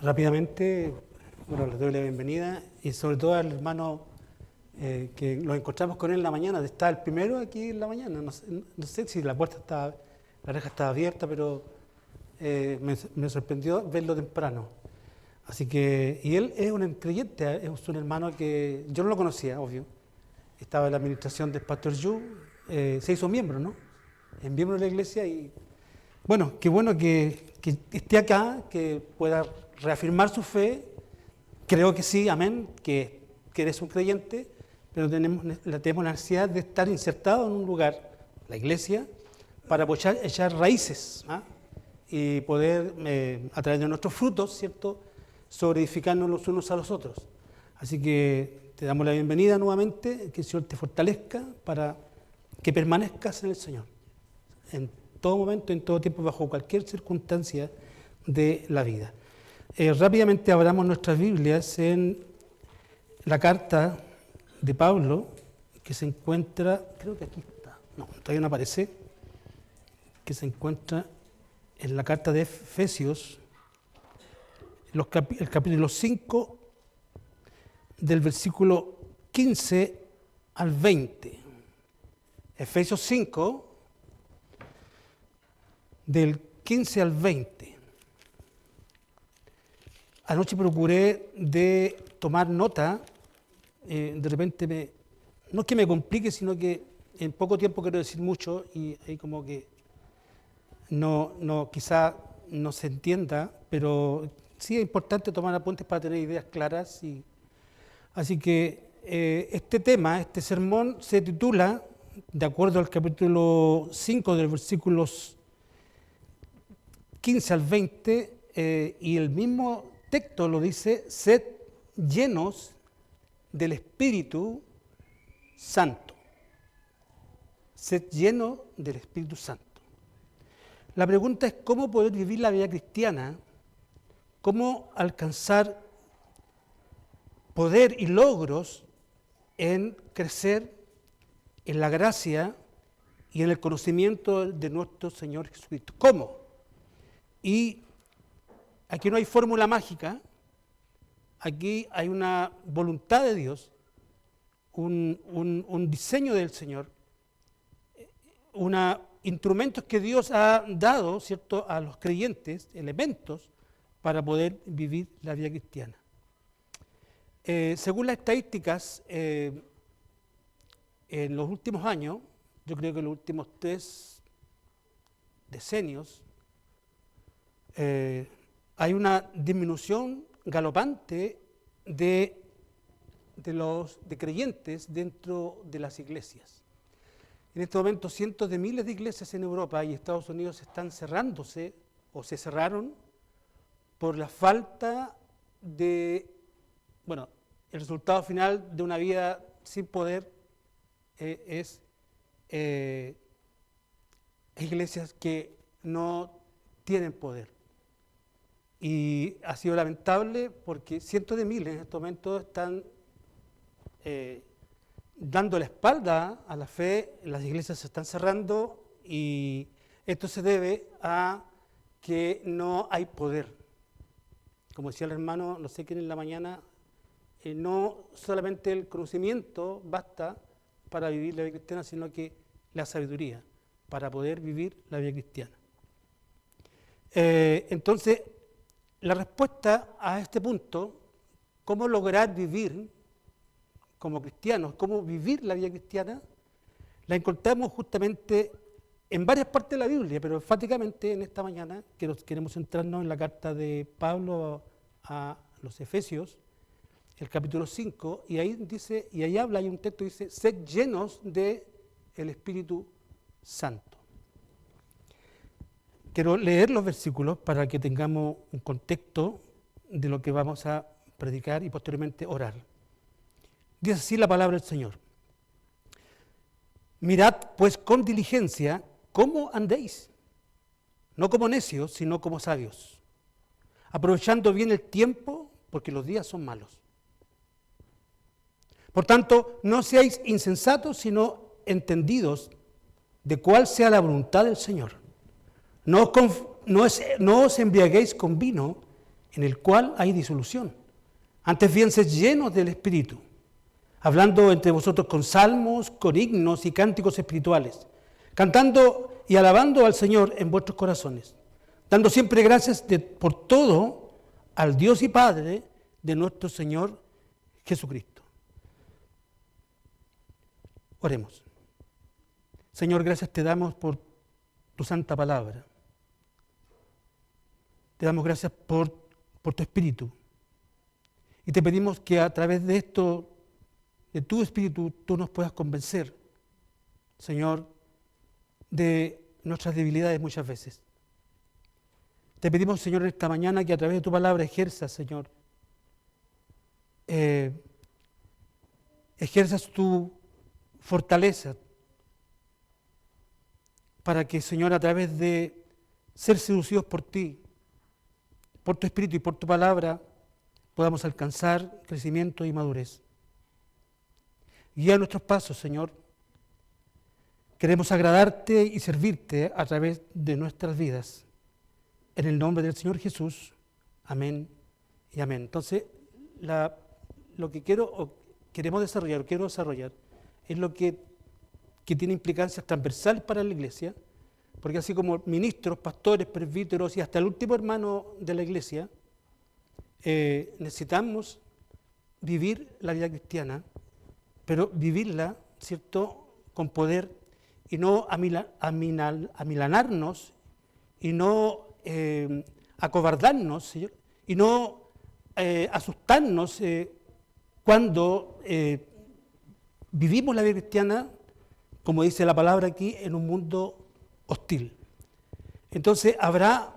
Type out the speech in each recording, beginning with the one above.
Rápidamente, bueno, les doy la bienvenida y sobre todo al hermano que nos encontramos con él en la mañana. Está el primero aquí en la mañana. No sé si la reja estaba abierta, pero me sorprendió verlo temprano. Así que, y él es un creyente, es un hermano que yo no lo conocía, obvio. Estaba en la administración del Pastor Yu, se hizo miembro, ¿no? Es miembro de la iglesia y bueno, qué bueno que esté acá, que pueda reafirmar su fe. Creo que sí, amén, que eres un creyente, pero tenemos la necesidad de estar insertado en un lugar, la iglesia, para poder echar raíces, ¿ah? Y poder, a través de nuestros frutos, ¿cierto?, sobreedificarnos los unos a los otros. Así que te damos la bienvenida nuevamente, que el Señor te fortalezca para que permanezcas en el Señor, en todo momento, en todo tiempo, bajo cualquier circunstancia de la vida. Rápidamente abramos nuestras Biblias en la carta de Pablo, que se encuentra, creo que aquí está, no, todavía no aparece, que se encuentra en la carta de Efesios, el capítulo 5, del versículo 15 al 20. Efesios 5, del 15 al 20. Anoche procuré de tomar nota, de repente no es que me complique, sino que en poco tiempo quiero decir mucho y ahí como que quizá no se entienda, pero sí es importante tomar apuntes para tener ideas claras. Así que este tema, este sermón se titula, de acuerdo al capítulo 5 de los versículos 15 al 20, y el mismo texto lo dice: sed llenos del Espíritu Santo. Sed llenos del Espíritu Santo. La pregunta es cómo poder vivir la vida cristiana, cómo alcanzar poder y logros en crecer en la gracia y en el conocimiento de nuestro Señor Jesucristo. ¿Cómo? Y aquí no hay fórmula mágica, aquí hay una voluntad de Dios, un diseño del Señor, instrumentos que Dios ha dado, ¿cierto?, a los creyentes, elementos para poder vivir la vida cristiana. Según las estadísticas, en los últimos años, yo creo que en los últimos 3 decenios, hay una disminución galopante de creyentes dentro de las iglesias. En este momento cientos de miles de iglesias en Europa y Estados Unidos están cerrándose o se cerraron por la falta de, el resultado final de una vida sin poder es iglesias que no tienen poder. Y ha sido lamentable porque cientos de miles en estos momentos están dando la espalda a la fe, las iglesias se están cerrando y esto se debe a que no hay poder. Como decía el hermano, no sé quién en la mañana, no solamente el conocimiento basta para vivir la vida cristiana, sino que la sabiduría para poder vivir la vida cristiana. Entonces, la respuesta a este punto, cómo lograr vivir como cristianos, cómo vivir la vida cristiana, la encontramos justamente en varias partes de la Biblia, pero enfáticamente en esta mañana queremos centrarnos en la carta de Pablo a los Efesios, el capítulo 5, y ahí dice, y ahí habla, hay un texto que dice: sed llenos del Espíritu Santo. Quiero leer los versículos para que tengamos un contexto de lo que vamos a predicar y posteriormente orar. Dice así la palabra del Señor: mirad pues con diligencia cómo andéis, no como necios, sino como sabios, aprovechando bien el tiempo, porque los días son malos. Por tanto, no seáis insensatos, sino entendidos de cuál sea la voluntad del Señor. No os embriaguéis con vino, en el cual hay disolución. Antes bien, sed llenos del Espíritu, hablando entre vosotros con salmos, con himnos y cánticos espirituales, cantando y alabando al Señor en vuestros corazones, dando siempre gracias por todo al Dios y Padre de nuestro Señor Jesucristo. Oremos. Señor, gracias te damos por tu santa palabra. Te damos gracias por tu Espíritu. Y te pedimos que a través de esto, de tu Espíritu, tú nos puedas convencer, Señor, de nuestras debilidades muchas veces. Te pedimos, Señor, esta mañana que a través de tu palabra ejerzas, Señor, ejerzas tu fortaleza para que, Señor, a través de ser seducidos por ti, por tu Espíritu y por tu palabra, podamos alcanzar crecimiento y madurez. Guía nuestros pasos, Señor. Queremos agradarte y servirte a través de nuestras vidas. En el nombre del Señor Jesús. Amén y amén. Entonces, lo que queremos desarrollar, quiero desarrollar, es lo que tiene implicancias transversales para la iglesia, porque así como ministros, pastores, presbíteros y hasta el último hermano de la iglesia, necesitamos vivir la vida cristiana, pero vivirla, ¿cierto?, con poder y no amilanarnos y no acobardarnos y no asustarnos cuando vivimos la vida cristiana, como dice la palabra aquí, en un mundo hostil. Entonces, ¿habrá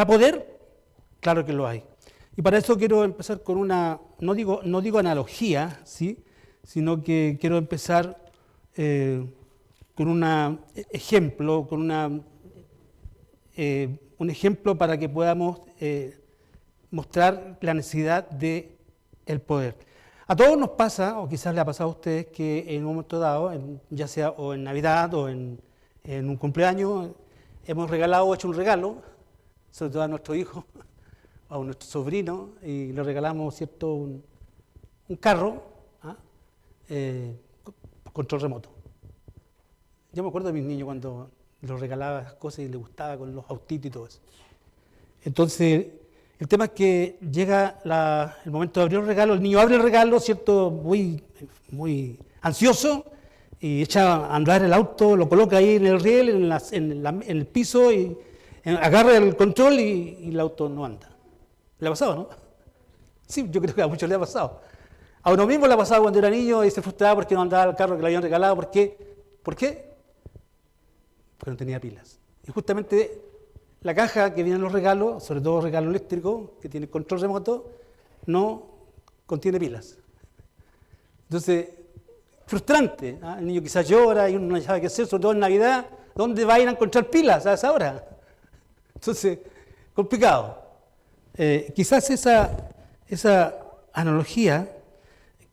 poder? Claro que lo hay. Y para eso quiero empezar con una, no digo analogía, ¿sí?, sino que quiero empezar con un ejemplo, un ejemplo para que podamos mostrar la necesidad del poder. A todos nos pasa, o quizás le ha pasado a ustedes, que en un momento dado, ya sea o en Navidad o en un cumpleaños, hemos regalado o hecho un regalo, sobre todo a nuestro hijo, a nuestro sobrino, y le regalamos, ¿cierto?, un carro, control remoto. Yo me acuerdo de mis niños cuando les regalaba esas cosas y les gustaba con los autitos y todo eso. Entonces, el tema es que llega el momento de abrir el regalo, el niño abre el regalo, ¿cierto?, muy ansioso, y echa a andar el auto, lo coloca ahí en el riel, en el piso, y agarra el control y el auto no anda. ¿Le ha pasado, no? Sí, yo creo que a muchos le ha pasado. A uno mismo le ha pasado cuando era niño y se frustraba porque no andaba el carro que le habían regalado. ¿Por qué? Porque no tenía pilas. Y justamente la caja que vienen los regalos, sobre todo regalo eléctrico, que tiene control remoto, no contiene pilas. Entonces, frustrante, ¿eh? El niño quizás llora y uno no sabe qué hacer, sobre todo en Navidad. ¿Dónde va a ir a encontrar pilas a esa hora? Entonces, complicado. Quizás esa analogía,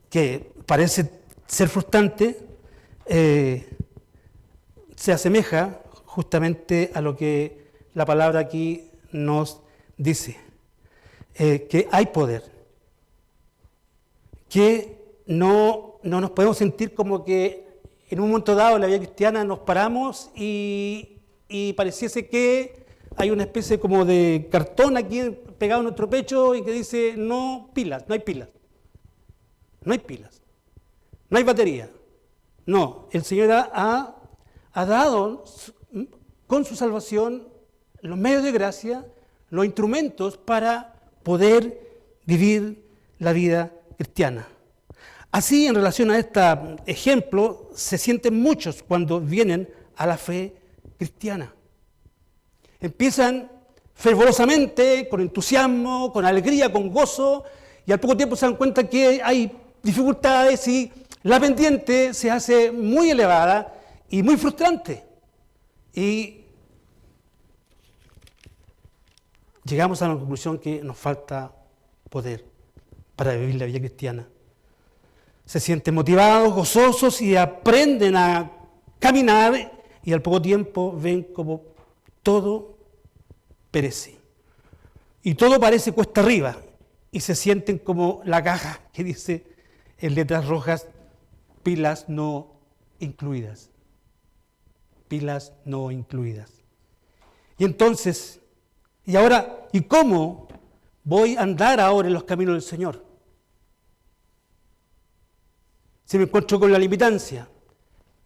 que parece ser frustrante, se asemeja justamente a lo que la palabra aquí nos dice, que hay poder, que no nos podemos sentir como que en un momento dado en la vida cristiana nos paramos y pareciese que hay una especie como de cartón aquí pegado en nuestro pecho y que dice no pilas, no hay pilas, no hay pilas, no hay batería. No, el Señor ha dado con su salvación los medios de gracia, los instrumentos para poder vivir la vida cristiana. Así, en relación a este ejemplo, se sienten muchos cuando vienen a la fe cristiana. Empiezan fervorosamente, con entusiasmo, con alegría, con gozo, y al poco tiempo se dan cuenta que hay dificultades y la pendiente se hace muy elevada y muy frustrante. Y llegamos a la conclusión que nos falta poder para vivir la vida cristiana. Se sienten motivados, gozosos y aprenden a caminar y al poco tiempo ven como todo perece. y todo parece cuesta arriba, y se sienten como la caja que dice en letras rojas, pilas no incluidas. Pilas no incluidas. Y entonces, y ahora, ¿y cómo voy a andar ahora en los caminos del Señor? Si me encuentro con la limitancia,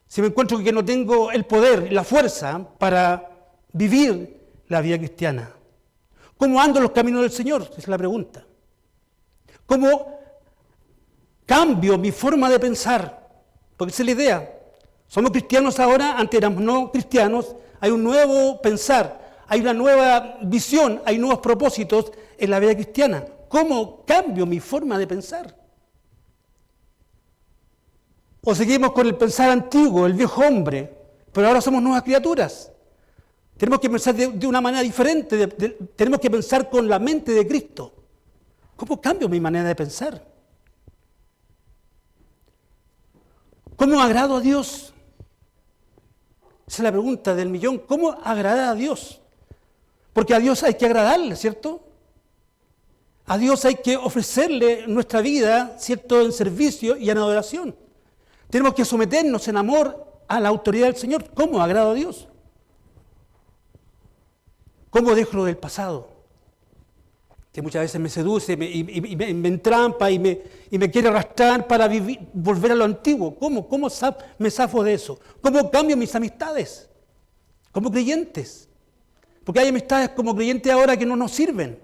si me encuentro que no tengo el poder, la fuerza para vivir la vida cristiana. ¿Cómo ando en los caminos del Señor? Esa es la pregunta. ¿Cómo cambio mi forma de pensar? Porque esa es la idea. Somos cristianos ahora, antes éramos no cristianos, hay un nuevo pensar, hay una nueva visión, hay nuevos propósitos en la vida cristiana. ¿Cómo cambio mi forma de pensar? O seguimos con el pensar antiguo, el viejo hombre, pero ahora somos nuevas criaturas. Tenemos que pensar de una manera diferente, tenemos que pensar con la mente de Cristo. ¿Cómo cambio mi manera de pensar? ¿Cómo agrado a Dios? Esa es la pregunta del millón. ¿Cómo agradar a Dios? Porque a Dios hay que agradarle, ¿cierto? A Dios hay que ofrecerle nuestra vida, ¿cierto?, en servicio y en adoración. Tenemos que someternos en amor a la autoridad del Señor. ¿Cómo agrado a Dios? ¿Cómo dejo lo del pasado? Que muchas veces me seduce y me entrampa y me quiere arrastrar para volver a lo antiguo. ¿Cómo me zafo de eso? ¿Cómo cambio mis amistades como creyentes? Porque hay amistades como creyentes ahora que no nos sirven,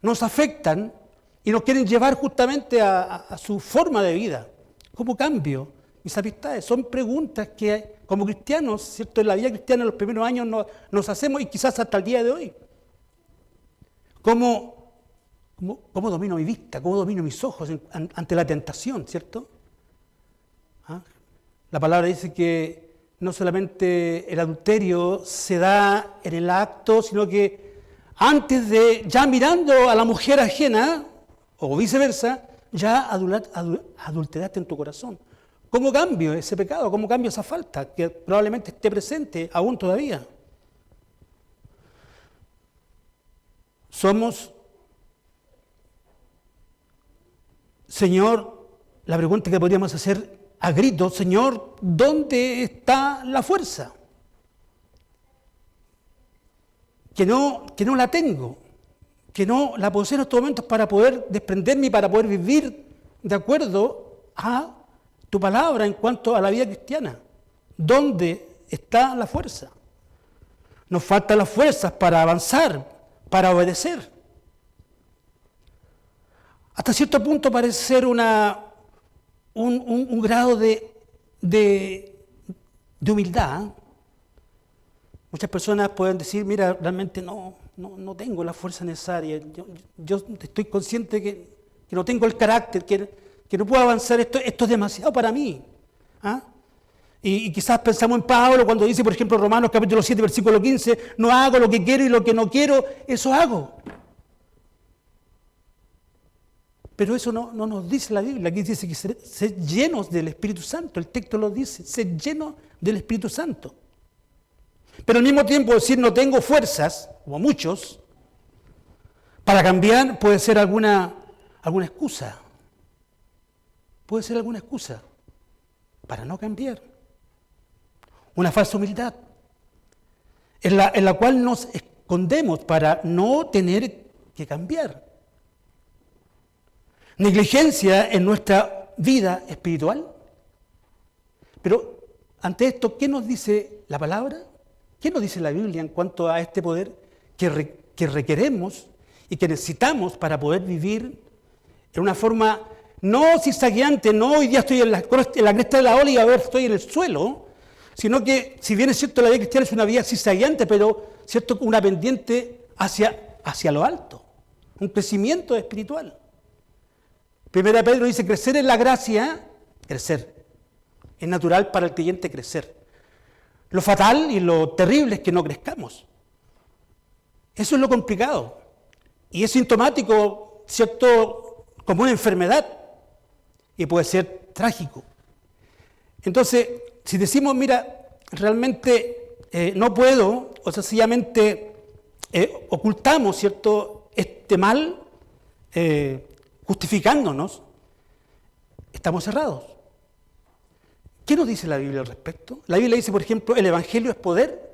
nos afectan y nos quieren llevar justamente a su forma de vida. ¿Cómo cambio mis amistades? Son preguntas que como cristianos, ¿cierto?, en la vida cristiana en los primeros años nos hacemos y quizás hasta el día de hoy. ¿Cómo domino mi vista? ¿Cómo domino mis ojos ante la tentación, ¿cierto? ¿Ah? La palabra dice que no solamente el adulterio se da en el acto, sino que antes de, ya mirando a la mujer ajena, o viceversa, ya adulteraste en tu corazón. ¿Cómo cambio ese pecado? ¿Cómo cambio esa falta que probablemente esté presente aún todavía? Somos, Señor, la pregunta que podríamos hacer a gritos, Señor, ¿dónde está la fuerza? Que no la tengo, que no la poseo en estos momentos para poder desprenderme y para poder vivir de acuerdo a tu palabra en cuanto a la vida cristiana. ¿Dónde está la fuerza? Nos faltan las fuerzas para avanzar, para obedecer. Hasta cierto punto parece ser un grado de humildad. Muchas personas pueden decir, mira, realmente no tengo la fuerza necesaria. Yo estoy consciente que no tengo el carácter, que no puedo avanzar, esto es demasiado para mí. ¿Ah? Y quizás pensamos en Pablo cuando dice, por ejemplo, Romanos capítulo 7, versículo 15, no hago lo que quiero y lo que no quiero, eso hago. Pero eso no nos dice la Biblia, aquí dice que ser llenos del Espíritu Santo, el texto lo dice, ser llenos del Espíritu Santo. Pero al mismo tiempo decir no tengo fuerzas, como muchos, para cambiar puede ser alguna excusa. Puede ser alguna excusa para no cambiar. Una falsa humildad, en la cual nos escondemos para no tener que cambiar. Negligencia en nuestra vida espiritual. Pero ante esto, ¿qué nos dice la palabra? ¿Qué nos dice la Biblia en cuanto a este poder que requeremos y que necesitamos para poder vivir en una forma no zigzagueante, no hoy día estoy en la cresta de la ola y ahora estoy en el suelo, sino que, si bien es cierto, la vida cristiana es una vida zigzagueante, pero cierto, una pendiente hacia lo alto, un crecimiento espiritual. Primera Pedro dice, crecer en la gracia, crecer. Es natural para el creyente crecer. Lo fatal y lo terrible es que no crezcamos. Eso es lo complicado. Y es sintomático, ¿cierto?, como una enfermedad. Y puede ser trágico. Entonces, si decimos, mira, realmente no puedo, o sencillamente ocultamos, ¿cierto?, este mal justificándonos, estamos cerrados. ¿Qué nos dice la Biblia al respecto? La Biblia dice, por ejemplo, el Evangelio es poder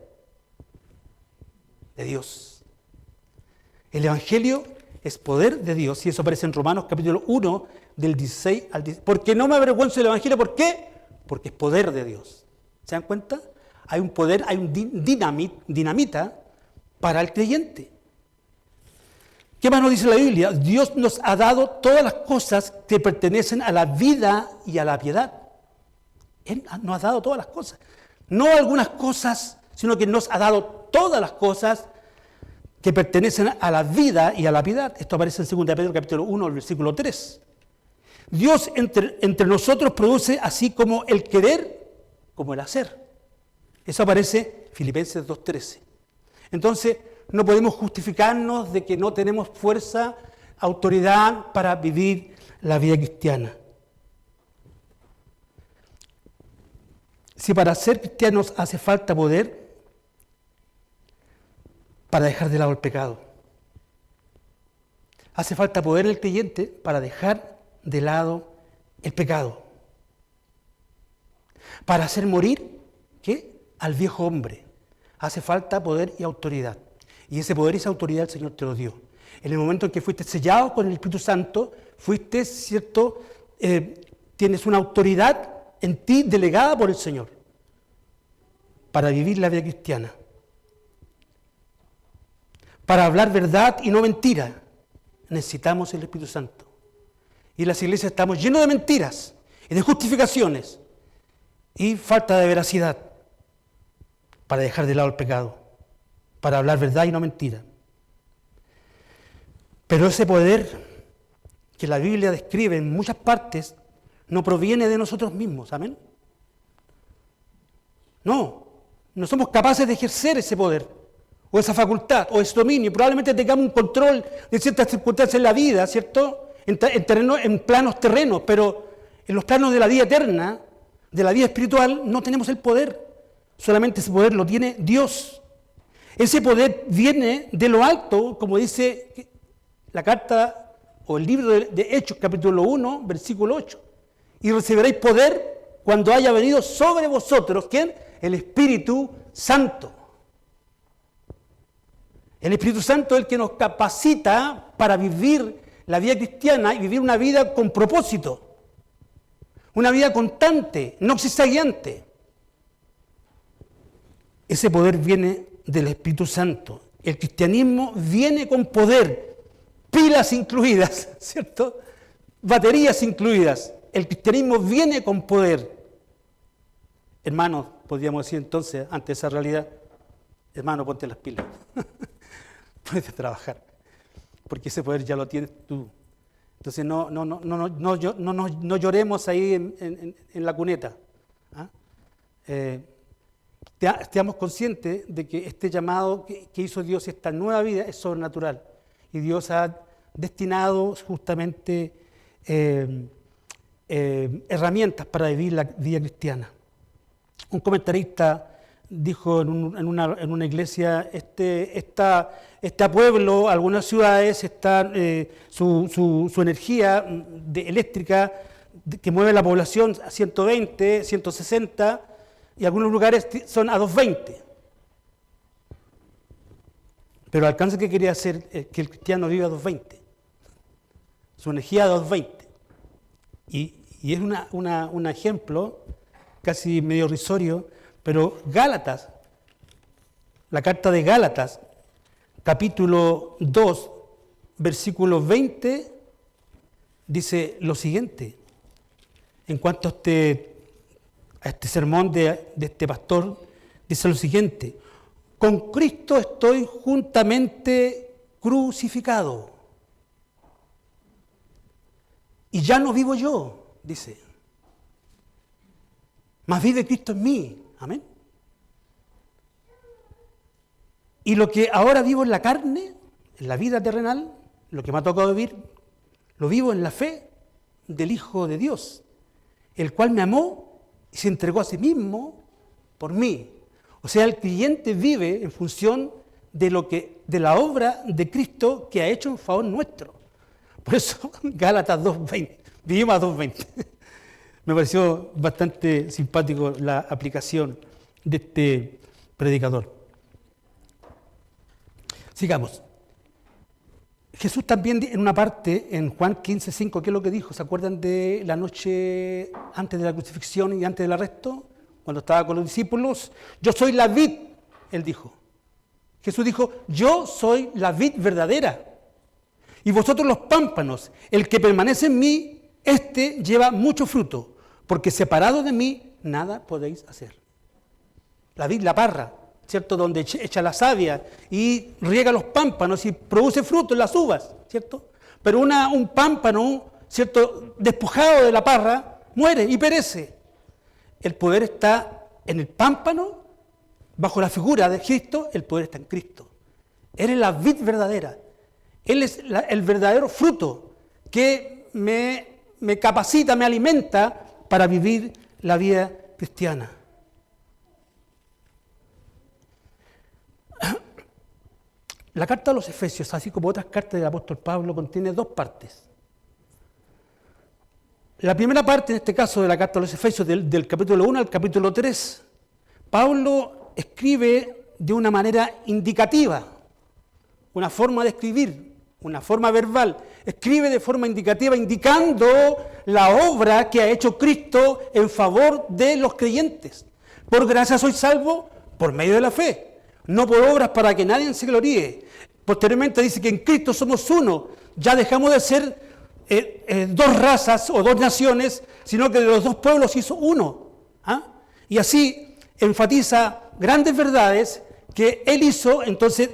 de Dios. El Evangelio es poder de Dios, y eso aparece en Romanos capítulo 1, del 16 al 17. Porque no me avergüenzo del Evangelio, ¿por qué? Porque es poder de Dios. ¿Se dan cuenta? Hay un poder, hay un dinamita para el creyente. ¿Qué más nos dice la Biblia? Dios nos ha dado todas las cosas que pertenecen a la vida y a la piedad. Él nos ha dado todas las cosas. No algunas cosas, sino que nos ha dado todas las cosas que pertenecen a la vida y a la piedad. Esto aparece en 2 Pedro capítulo 1, versículo 3. Dios entre nosotros produce así como el querer, como el hacer. Eso aparece en Filipenses 2:13. Entonces, no podemos justificarnos de que no tenemos fuerza, autoridad para vivir la vida cristiana. Si para ser cristianos hace falta poder para dejar de lado el pecado, hace falta poder en el creyente para dejar de lado el pecado, para hacer morir, ¿qué?, al viejo hombre, hace falta poder y autoridad. Y ese poder y esa autoridad el Señor te lo dio. En el momento en que fuiste sellado con el Espíritu Santo, fuiste, ¿cierto?, tienes una autoridad en ti delegada por el Señor para vivir la vida cristiana, para hablar verdad y no mentira. Necesitamos el Espíritu Santo. Y en las iglesias estamos llenos de mentiras y de justificaciones y falta de veracidad para dejar de lado el pecado, para hablar verdad y no mentira. Pero ese poder que la Biblia describe en muchas partes no proviene de nosotros mismos, ¿amén? No somos capaces de ejercer ese poder, o esa facultad, o ese dominio. Probablemente tengamos un control de ciertas circunstancias en la vida, ¿cierto?, en planos terrenos, pero en los planos de la vida eterna, de la vida espiritual, no tenemos el poder. Solamente ese poder lo tiene Dios. Ese poder viene de lo alto, como dice la carta o el libro de Hechos, capítulo 1, versículo 8. Y recibiréis poder cuando haya venido sobre vosotros, ¿quién? El Espíritu Santo. El Espíritu Santo es el que nos capacita para vivir la vida cristiana y vivir una vida con propósito, una vida constante, no zigzagueante. Ese poder viene del Espíritu Santo. El cristianismo viene con poder, pilas incluidas, ¿cierto?, baterías incluidas. El cristianismo viene con poder. Hermanos, podríamos decir entonces, ante esa realidad, hermano, ponte las pilas. Puedes trabajar, porque ese poder ya lo tienes tú. Entonces no lloremos ahí en la cuneta. ¿Ah? Estamos conscientes de que este llamado que hizo Dios, esta nueva vida, es sobrenatural. Y Dios ha destinado justamente herramientas para vivir la vida cristiana. Un comentarista dijo en una iglesia, este pueblo, algunas ciudades, su energía eléctrica que mueve la población a 120, 160, y algunos lugares son a 220. Pero el alcance que quería hacer es que el cristiano viva a 220. Su energía a 220. Y es un ejemplo casi medio risorio, pero Gálatas, la carta de Gálatas, capítulo 2, versículo 20, dice lo siguiente. En cuanto a este sermón de este pastor, dice lo siguiente: con Cristo estoy juntamente crucificado. Y ya no vivo yo, dice, mas vive Cristo en mí. Amén. Y lo que ahora vivo en la carne, en la vida terrenal, lo que me ha tocado vivir, lo vivo en la fe del Hijo de Dios, el cual me amó y se entregó a sí mismo por mí. O sea, el creyente vive en función de lo que de la obra de Cristo que ha hecho en favor nuestro. Por eso, Gálatas 2:20, vivimos a 2:20. Me pareció bastante simpático la aplicación de este predicador. Sigamos. Jesús también en una parte, en Juan 15:5, ¿qué es lo que dijo? ¿Se acuerdan de la noche antes de la crucifixión y antes del arresto? Cuando estaba con los discípulos, yo soy la vid, él dijo. Jesús dijo, yo soy la vid verdadera. Y vosotros los pámpanos, el que permanece en mí, este lleva mucho fruto, porque separado de mí, nada podéis hacer. La vid, la parra, ¿cierto? Donde echa la savia y riega los pámpanos y produce fruto en las uvas, ¿cierto? Pero un pámpano, ¿cierto? Despojado de la parra, muere y perece. El poder está en el pámpano, bajo la figura de Cristo, el poder está en Cristo. Él es la vid verdadera. Él es el verdadero fruto que me capacita, me alimenta para vivir la vida cristiana. La carta a los Efesios, así como otras cartas del apóstol Pablo, contiene dos partes. La primera parte, en este caso de la carta a los Efesios, del capítulo 1 al capítulo 3, Pablo escribe de una manera indicativa, una forma de escribir, una forma verbal. Escribe de forma indicativa, indicando la obra que ha hecho Cristo en favor de los creyentes. Por gracia sois salvos por medio de la fe, no por obras para que nadie se gloríe. Posteriormente dice que en Cristo somos uno, ya dejamos de ser dos razas o dos naciones, sino que de los dos pueblos hizo uno. ¿Ah? Y así enfatiza grandes verdades que él hizo. Entonces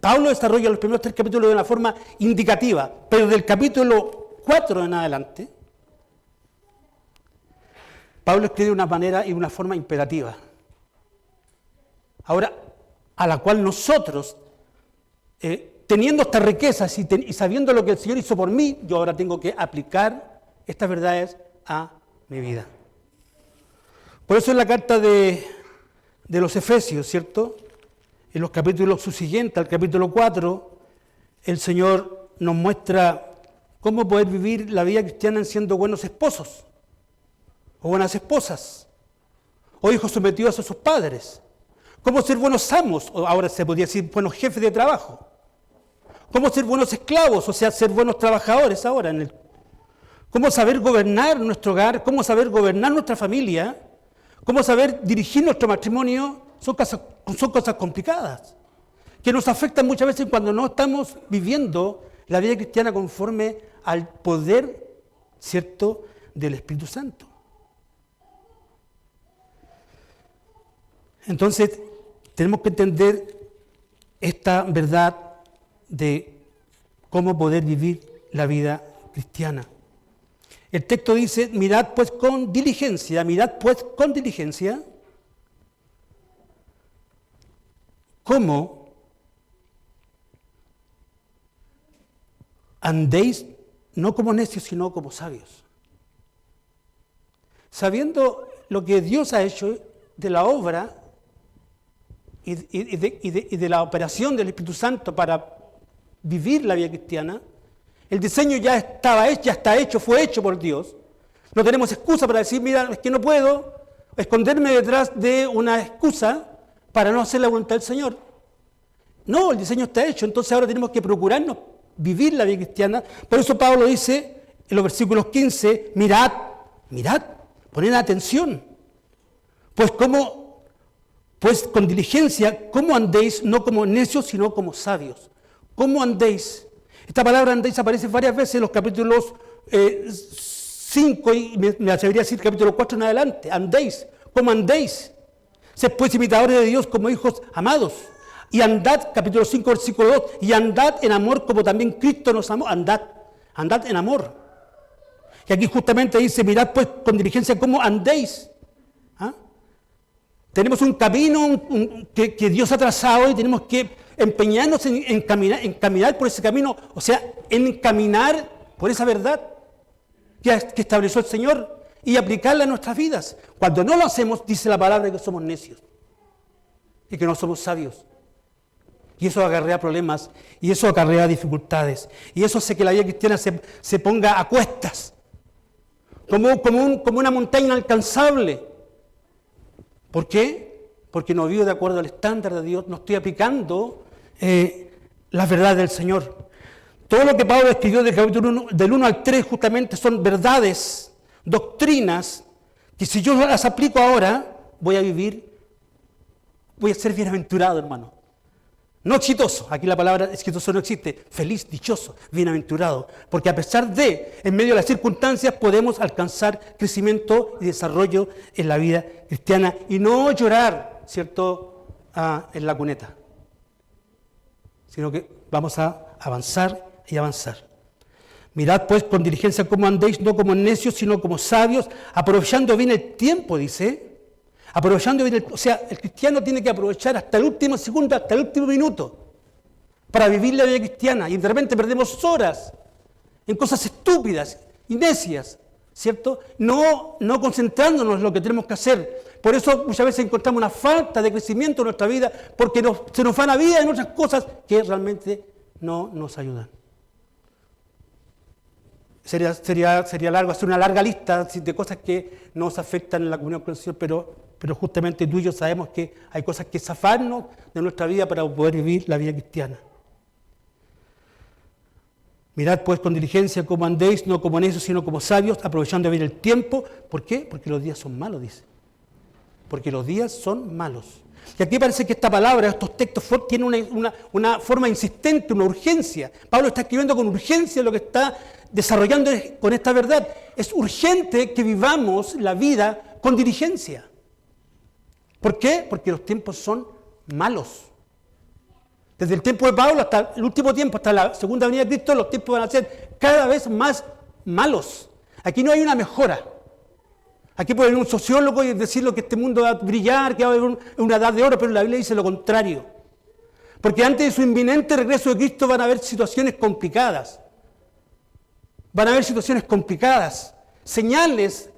Pablo desarrolla los primeros 3 capítulos de una forma indicativa, pero del capítulo 4 en adelante, Pablo escribe de una manera y de una forma imperativa. Ahora, a la cual nosotros, teniendo estas riquezas y sabiendo lo que el Señor hizo por mí, yo ahora tengo que aplicar estas verdades a mi vida. Por eso en la carta de los Efesios, ¿cierto? En los capítulos subsiguientes, al capítulo 4, el Señor nos muestra cómo poder vivir la vida cristiana siendo buenos esposos, o buenas esposas, o hijos sometidos a sus padres. Cómo ser buenos amos, o ahora se podría decir buenos jefes de trabajo. Cómo ser buenos esclavos, o sea, ser buenos trabajadores ahora. Cómo saber gobernar nuestro hogar, cómo saber gobernar nuestra familia, cómo saber dirigir nuestro matrimonio, son cosas complicadas, que nos afectan muchas veces cuando no estamos viviendo la vida cristiana conforme al poder, ¿cierto?, del Espíritu Santo. Entonces, tenemos que entender esta verdad de cómo poder vivir la vida cristiana. El texto dice, mirad pues con diligencia, cómo andéis no como necios, sino como sabios. Sabiendo lo que Dios ha hecho de la obra y de la operación del Espíritu Santo para vivir la vida cristiana, el diseño ya está hecho, fue hecho por Dios. No tenemos excusa para decir, mira, es que no puedo esconderme detrás de una excusa para no hacer la voluntad del Señor. No, el diseño está hecho, entonces ahora tenemos que procurarnos vivir la vida cristiana. Por eso Pablo dice en los versículos 15, mirad, poned atención, pues con diligencia, ¿cómo andéis? No como necios, sino como sabios. ¿Cómo andéis? Esta palabra andéis aparece varias veces en los capítulos 5 y me atrevería a decir capítulo 4 en adelante. Andéis, ¿cómo andéis? Sed pues imitadores de Dios como hijos amados. Y andad, capítulo 5, versículo 2, y andad en amor como también Cristo nos amó. Andad en amor. Y aquí justamente dice, mirad pues con diligencia cómo andéis. ¿Ah? Tenemos un camino que Dios ha trazado y tenemos que empeñarnos en caminar por ese camino, o sea, en caminar por esa verdad que estableció el Señor y aplicarla a nuestras vidas. Cuando no lo hacemos, dice la palabra que somos necios y que no somos sabios. Y eso acarrea problemas, y eso acarrea dificultades, y eso hace que la vida cristiana se ponga a cuestas, como una montaña inalcanzable. ¿Por qué? Porque no vivo de acuerdo al estándar de Dios, no estoy aplicando las verdades del Señor. Todo lo que Pablo escribió del capítulo 1, del 1 al 3 justamente son verdades, doctrinas, que si yo las aplico ahora, voy a ser bienaventurado, hermano. No exitoso, aquí la palabra exitoso no existe, feliz, dichoso, bienaventurado, porque a pesar de, en medio de las circunstancias, podemos alcanzar crecimiento y desarrollo en la vida cristiana y no llorar, ¿cierto?, en la cuneta, sino que vamos a avanzar y avanzar. Mirad pues con diligencia cómo andéis, no como necios, sino como sabios, aprovechando bien el tiempo, dice. Aprovechando bien o sea, el cristiano tiene que aprovechar hasta el último segundo, hasta el último minuto, para vivir la vida cristiana. Y de repente perdemos horas en cosas estúpidas y necias, ¿cierto? No concentrándonos en lo que tenemos que hacer. Por eso muchas veces encontramos una falta de crecimiento en nuestra vida, porque se nos va la vida en otras cosas que realmente no nos ayudan. Sería largo hacer una larga lista de cosas que nos afectan en la comunión con el Señor, pero justamente tú y yo sabemos que hay cosas que zafarnos de nuestra vida para poder vivir la vida cristiana. Mirad pues con diligencia cómo andéis, no como necios, sino como sabios, aprovechando bien el tiempo. ¿Por qué? Porque los días son malos, dice. Porque los días son malos. Y aquí parece que esta palabra, estos textos tienen una forma insistente, una urgencia. Pablo está escribiendo con urgencia lo que está desarrollando con esta verdad. Es urgente que vivamos la vida con diligencia. ¿Por qué? Porque los tiempos son malos. Desde el tiempo de Pablo hasta el último tiempo, hasta la segunda venida de Cristo, los tiempos van a ser cada vez más malos. Aquí no hay una mejora. Aquí puede venir un sociólogo y decir que este mundo va a brillar, que va a haber una edad de oro, pero la Biblia dice lo contrario. Porque antes de su inminente regreso de Cristo van a haber situaciones complicadas. Van a haber situaciones complicadas, señales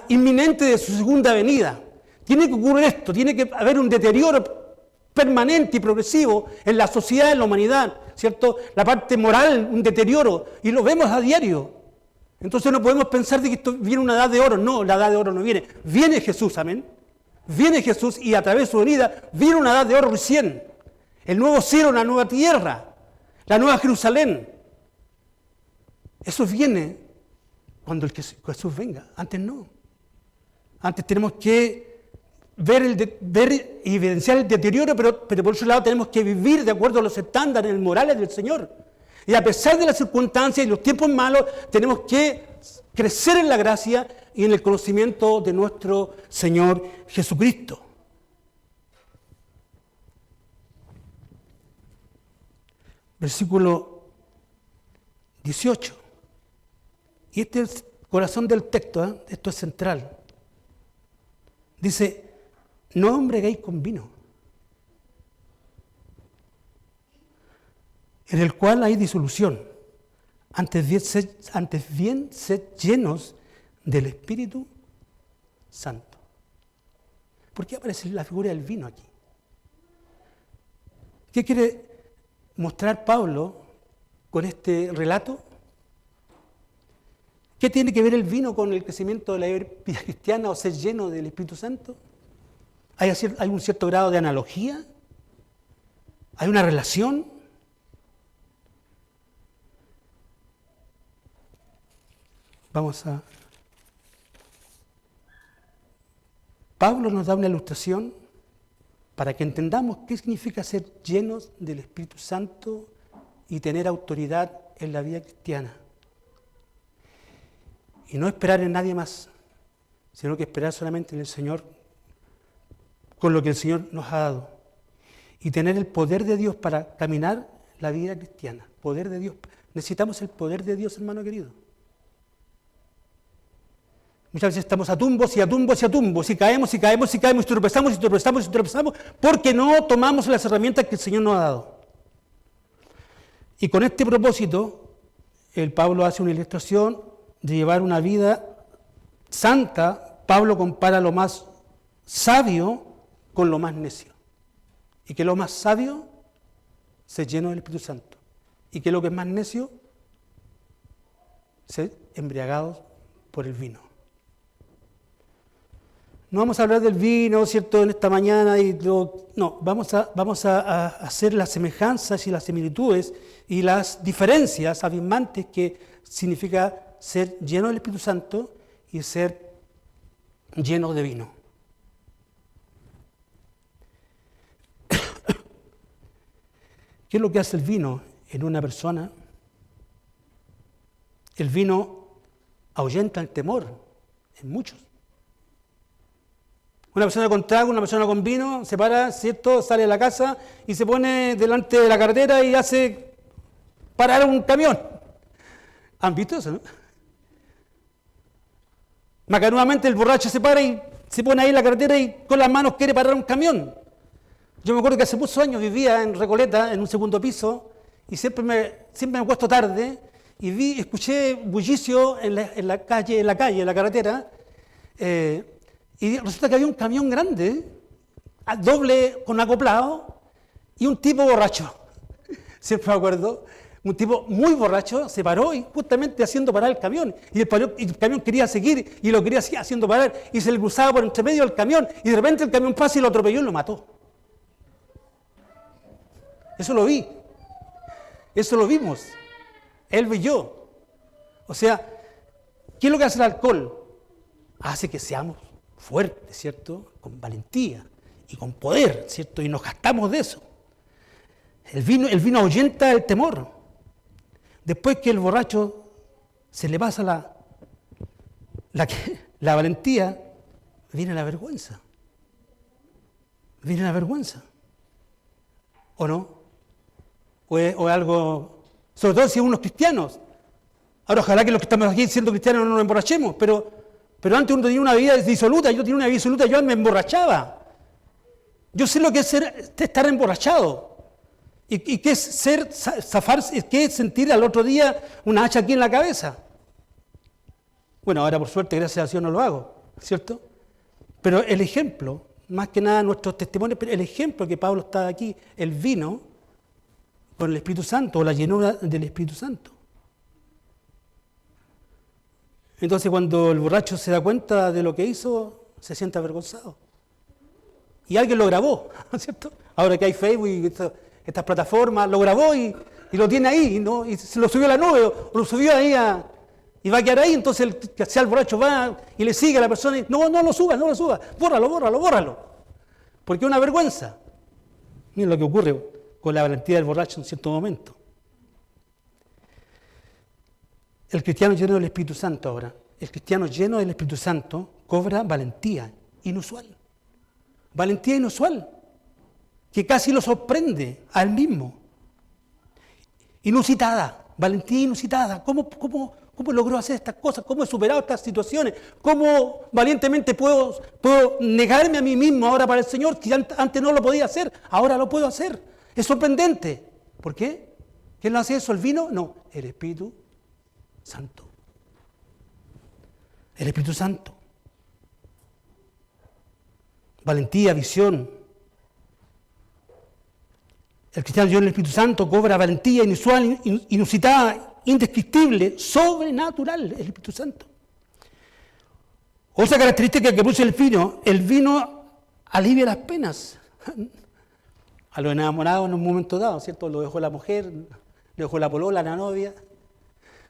inminentes de su segunda venida. Tiene que ocurrir esto, tiene que haber un deterioro permanente y progresivo en la sociedad, en la humanidad, ¿cierto? La parte moral, un deterioro, y lo vemos a diario. Entonces no podemos pensar de que esto viene una edad de oro. No, la edad de oro no viene. Viene Jesús, amén. Viene Jesús y a través de su venida viene una edad de oro recién. El nuevo cielo, la nueva tierra, la nueva Jerusalén. Eso viene cuando Jesús venga. Antes no. Antes tenemos que ver y evidenciar el deterioro, pero por otro lado tenemos que vivir de acuerdo a los estándares morales del Señor. Y a pesar de las circunstancias y los tiempos malos, tenemos que crecer en la gracia y en el conocimiento de nuestro Señor Jesucristo. Versículo 18. Y este es el corazón del texto, esto es central. Dice, no embriaguéis con vino, en el cual hay disolución. Antes bien sed llenos del Espíritu Santo. ¿Por qué aparece la figura del vino aquí? ¿Qué quiere mostrar Pablo con este relato? ¿Qué tiene que ver el vino con el crecimiento de la vida cristiana o ser lleno del Espíritu Santo? ¿Hay un cierto grado de analogía? ¿Hay una relación? Pablo nos da una ilustración para que entendamos qué significa ser llenos del Espíritu Santo y tener autoridad en la vida cristiana. Y no esperar en nadie más, sino que esperar solamente en el Señor, con lo que el Señor nos ha dado. Y tener el poder de Dios para caminar la vida cristiana. Poder de Dios. Necesitamos el poder de Dios, hermano querido. Muchas veces estamos a tumbos y a tumbos y a tumbos, y caemos y caemos y caemos, y tropezamos y tropezamos y tropezamos, porque no tomamos las herramientas que el Señor nos ha dado. Y con este propósito, el Pablo hace una ilustración de llevar una vida santa. Pablo compara lo más sabio con lo más necio. Y que lo más sabio ser lleno del Espíritu Santo. ¿Y qué es lo que es más necio? Ser embriagados por el vino. No vamos a hablar del vino, ¿cierto?, en esta mañana. No, vamos a hacer las semejanzas y las similitudes y las diferencias abismantes que significa ser lleno del Espíritu Santo y ser lleno de vino. ¿Qué es lo que hace el vino en una persona? El vino ahuyenta el temor en muchos. Una persona con trago, una persona con vino, se para, ¿cierto?, sale de la casa y se pone delante de la carretera y hace parar un camión. ¿Han visto eso, no? Macanuamente el borracho se para y se pone ahí en la carretera y con las manos quiere parar un camión. Yo me acuerdo que hace muchos años vivía en Recoleta, en un segundo piso, y siempre me acuesto tarde y escuché bullicio en la carretera, y resulta que había un camión grande, doble con acoplado, y un tipo borracho. Siempre me acuerdo, un tipo muy borracho se paró y justamente haciendo parar el camión. Y el camión quería seguir y lo quería seguir haciendo parar y se le cruzaba por entre medio del camión y de repente el camión pasa y lo atropelló y lo mató. Eso lo vi. Eso lo vimos. Él y yo. O sea, ¿qué es lo que hace el alcohol? Hace que seamos fuertes, ¿cierto? Con valentía y con poder, ¿cierto? Y nos gastamos de eso. El vino ahuyenta el temor. Después que el borracho se le pasa la valentía, viene la vergüenza. Viene la vergüenza. ¿O no? O es algo, sobre todo si unos cristianos. Ahora, ojalá que los que estamos aquí siendo cristianos no nos emborrachemos, pero antes uno tenía una vida disoluta, yo tenía una vida disoluta, yo me emborrachaba. Yo sé lo que es estar emborrachado. ¿Y qué es zafarse? ¿Qué es sentir al otro día una hacha aquí en la cabeza? Bueno, ahora por suerte, gracias a Dios no lo hago, ¿cierto? Pero el ejemplo, más que nada nuestros testimonios, pero el ejemplo que Pablo está aquí, el vino con el Espíritu Santo, o la llenura del Espíritu Santo. Entonces cuando el borracho se da cuenta de lo que hizo, se siente avergonzado. Y alguien lo grabó, ¿cierto? Ahora que hay Facebook y estas plataformas, lo grabó y lo tiene ahí, ¿no? Y se lo subió a la nube, o lo subió ahí y va a quedar ahí. Entonces el que sea el borracho va y le sigue a la persona y no lo subas, bórralo. Porque es una vergüenza. Miren lo que ocurre con la valentía del borracho en cierto momento. El cristiano lleno del Espíritu Santo ahora, el cristiano lleno del Espíritu Santo cobra valentía inusual. Valentía inusual, que casi lo sorprende a él mismo. Inusitada, valentía inusitada. ¿Cómo logró hacer estas cosas? ¿Cómo he superado estas situaciones? ¿Cómo valientemente puedo negarme a mí mismo ahora para el Señor? Que antes no lo podía hacer, ahora lo puedo hacer. Es sorprendente. ¿Por qué? ¿Quién lo hace eso? ¿El vino? No, el Espíritu Santo. El Espíritu Santo. Valentía, visión. El cristiano lleno del Espíritu Santo cobra valentía inusual, inusitada, indescriptible, sobrenatural, el Espíritu Santo. Otra característica que puso el vino alivia las penas. A los enamorados en un momento dado, ¿cierto? Lo dejó la mujer, le dejó la polola, la novia,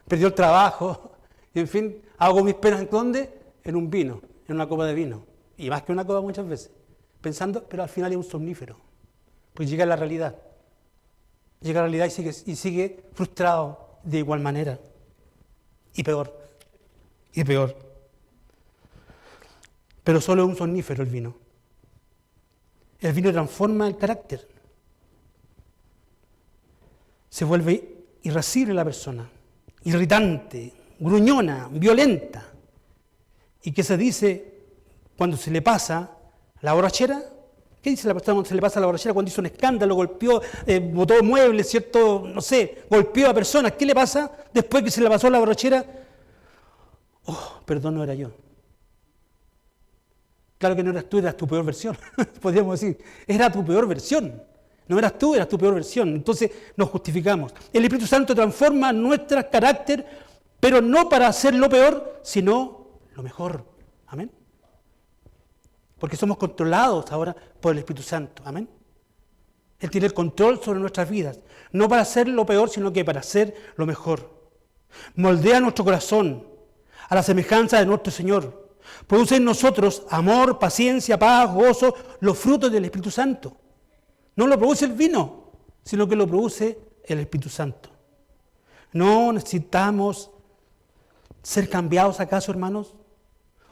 perdió el trabajo, y en fin, hago mis penas ¿en dónde? En un vino, en una copa de vino. Y más que una copa muchas veces, pensando, pero al final es un somnífero, pues llega a la realidad. Llega a la realidad y sigue frustrado de igual manera. Y peor. Pero solo es un somnífero el vino. El vino transforma el carácter. Se vuelve irascible la persona, irritante, gruñona, violenta. ¿Y qué se dice cuando se le pasa la borrachera? ¿Qué dice la persona cuando se le pasa la borrachera? Cuando hizo un escándalo, golpeó, botó muebles, ¿cierto? No sé, golpeó a personas. ¿Qué le pasa después que se le pasó la borrachera? Oh, perdón, no era yo. Claro que no eras tú, eras tu peor versión. Podríamos decir, era tu peor versión. No eras tú, eras tu peor versión. Entonces nos justificamos. El Espíritu Santo transforma nuestro carácter, pero no para hacer lo peor, sino lo mejor. Amén. Porque somos controlados ahora por el Espíritu Santo. Amén. Él tiene el control sobre nuestras vidas. No para hacer lo peor, sino que para hacer lo mejor. Moldea nuestro corazón a la semejanza de nuestro Señor. Produce en nosotros amor, paciencia, paz, gozo, los frutos del Espíritu Santo. No lo produce el vino, sino que lo produce el Espíritu Santo. ¿No necesitamos ser cambiados acaso, hermanos?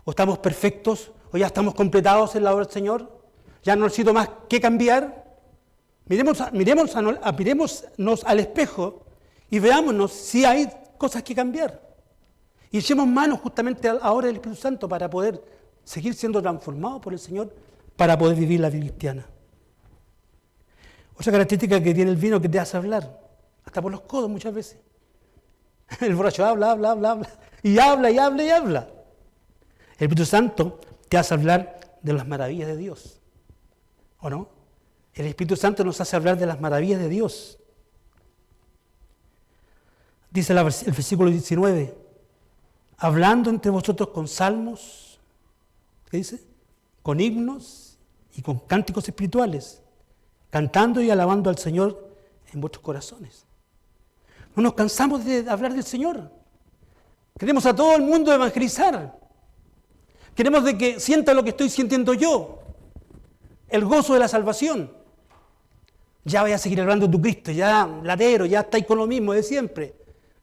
¿O estamos perfectos? ¿O ya estamos completados en la obra del Señor? ¿Ya no necesito más que cambiar? Mirémonos al espejo y veámonos si hay cosas que cambiar. Y echemos manos justamente ahora del Espíritu Santo para poder seguir siendo transformados por el Señor, para poder vivir la vida cristiana. Otra característica que tiene el vino que te hace hablar, hasta por los codos muchas veces. El borracho habla. Y habla. El Espíritu Santo te hace hablar de las maravillas de Dios. ¿O no? El Espíritu Santo nos hace hablar de las maravillas de Dios. Dice el versículo 19, hablando entre vosotros con salmos, ¿qué dice? Con himnos y con cánticos espirituales, cantando y alabando al Señor en vuestros corazones. No nos cansamos de hablar del Señor. Queremos a todo el mundo evangelizar. Queremos de que sienta lo que estoy sintiendo yo, el gozo de la salvación. Ya voy a seguir hablando de tu Cristo, ya latero, ya estáis con lo mismo de siempre.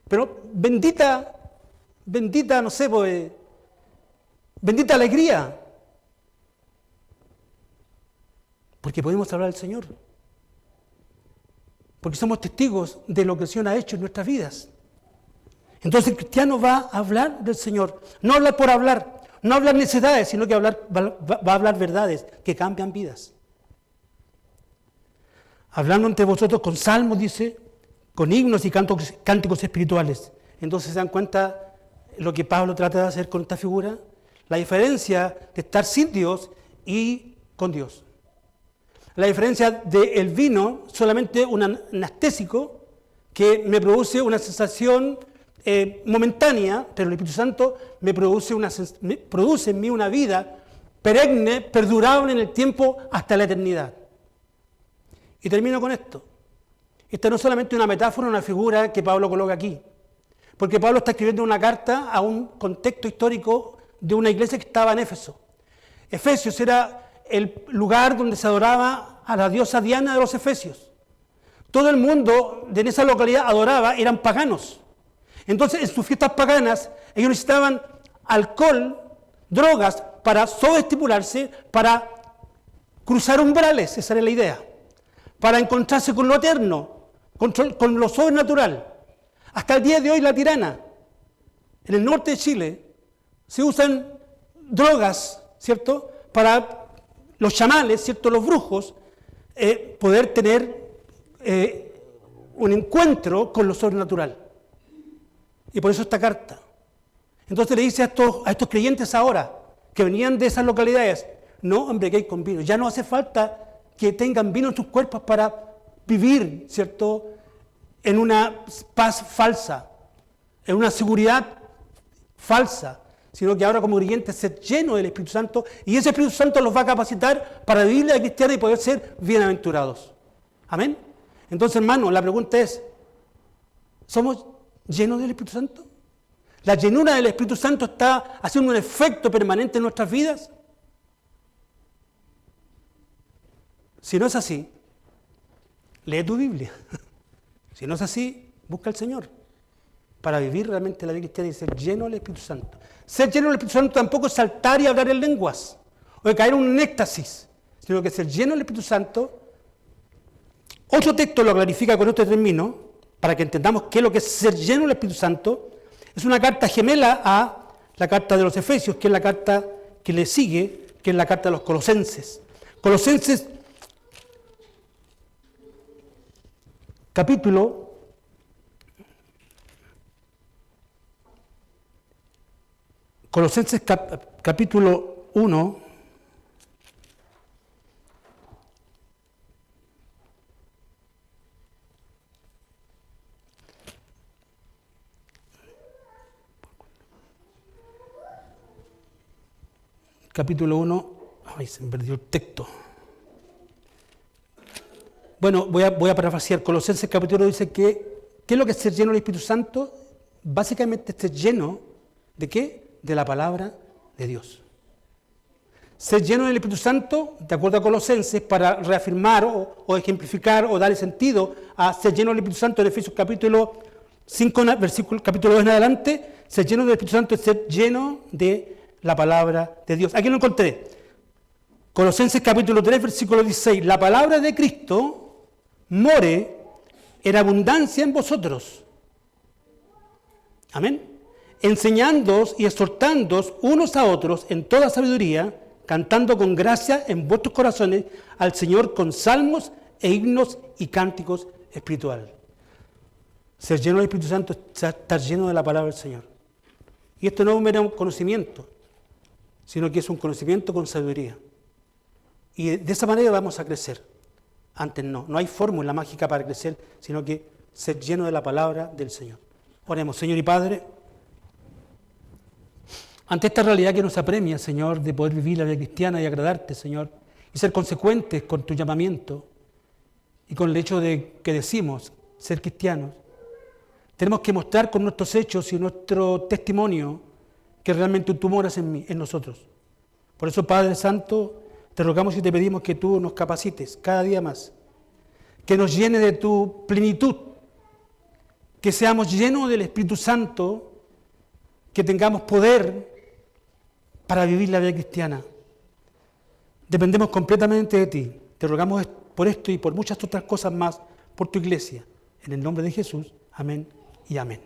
Pero bendita, no sé, pues, bendita alegría. Porque podemos hablar del Señor. Porque somos testigos de lo que el Señor ha hecho en nuestras vidas. Entonces el cristiano va a hablar del Señor. No hablar por hablar, no hablar necedades, sino que va a hablar verdades que cambian vidas. Hablando entre vosotros con salmos, dice, con himnos y cánticos espirituales. Entonces se dan cuenta lo que Pablo trata de hacer con esta figura, la diferencia de estar sin Dios y con Dios. La diferencia del vino, solamente un anestésico que me produce una sensación momentánea, pero el Espíritu Santo me produce en mí una vida perenne, perdurable en el tiempo hasta la eternidad. Y termino con esto. Esta no es solamente una metáfora, una figura que Pablo coloca aquí, porque Pablo está escribiendo una carta a un contexto histórico de una iglesia que estaba en Éfeso. Efesios era el lugar donde se adoraba a la diosa Diana de los efesios. Todo el mundo de esa localidad adoraba, eran paganos. Entonces, en sus fiestas paganas, ellos necesitaban alcohol, drogas, para sobreestimularse, para cruzar umbrales, esa era la idea, para encontrarse con lo eterno, con lo sobrenatural. Hasta el día de hoy, la tirana, en el norte de Chile, se usan drogas, ¿cierto?, para los chamanes, ¿cierto?, los brujos, poder tener un encuentro con lo sobrenatural. Y por eso esta carta. Entonces le dice a estos creyentes ahora, que venían de esas localidades, no embriaguéis con vino. Ya no hace falta que tengan vino en sus cuerpos para vivir, ¿cierto?, en una paz falsa, en una seguridad falsa, sino que ahora como creyentes ser llenos del Espíritu Santo, y ese Espíritu Santo los va a capacitar para vivir la vida cristiana y poder ser bienaventurados. ¿Amén? Entonces, hermano, la pregunta es, ¿somos llenos del Espíritu Santo? ¿La llenura del Espíritu Santo está haciendo un efecto permanente en nuestras vidas? Si no es así, lee tu Biblia. Si no es así, busca al Señor para vivir realmente la vida cristiana y ser lleno del Espíritu Santo. Ser lleno del Espíritu Santo tampoco es saltar y hablar en lenguas o de caer en un éxtasis, sino que ser lleno del Espíritu Santo. Otro texto lo clarifica con este término, para que entendamos qué es lo que es ser lleno del Espíritu Santo. Es una carta gemela a la carta de los Efesios, que es la carta que le sigue, que es la carta de los Colosenses. Colosenses capítulo 1, capítulo 1. Ay, se me perdió el texto. Bueno, voy a parafrasear. Colosenses capítulo 1 dice que, ¿qué es lo que es ser lleno del Espíritu Santo? Básicamente ser lleno, ¿de qué? De la palabra de Dios. Ser lleno del Espíritu Santo, de acuerdo a Colosenses, para reafirmar o ejemplificar o darle sentido a ser lleno del Espíritu Santo, en Efesios capítulo 5, versículo, capítulo 2 en adelante, ser lleno del Espíritu Santo es ser lleno de la palabra de Dios. Aquí lo encontré. Colosenses capítulo 3, versículo 16. La palabra de Cristo more en abundancia en vosotros. Amén. Enseñándoos y exhortándoos unos a otros en toda sabiduría, cantando con gracia en vuestros corazones al Señor con salmos e himnos y cánticos espirituales. Ser lleno del Espíritu Santo es estar lleno de la palabra del Señor. Y esto no es un mero conocimiento, sino que es un conocimiento con sabiduría. Y de esa manera vamos a crecer. Antes no hay fórmula mágica para crecer, sino que ser lleno de la palabra del Señor. Oremos, Señor y Padre, ante esta realidad que nos apremia, Señor, de poder vivir la vida cristiana y agradarte, Señor, y ser consecuentes con tu llamamiento y con el hecho de que decimos ser cristianos, tenemos que mostrar con nuestros hechos y nuestro testimonio que realmente tú moras en nosotros. Por eso, Padre Santo, te rogamos y te pedimos que tú nos capacites cada día más, que nos llene de tu plenitud, que seamos llenos del Espíritu Santo, que tengamos poder para vivir la vida cristiana. Dependemos completamente de ti. Te rogamos por esto y por muchas otras cosas más, por tu iglesia. En el nombre de Jesús, amén y amén.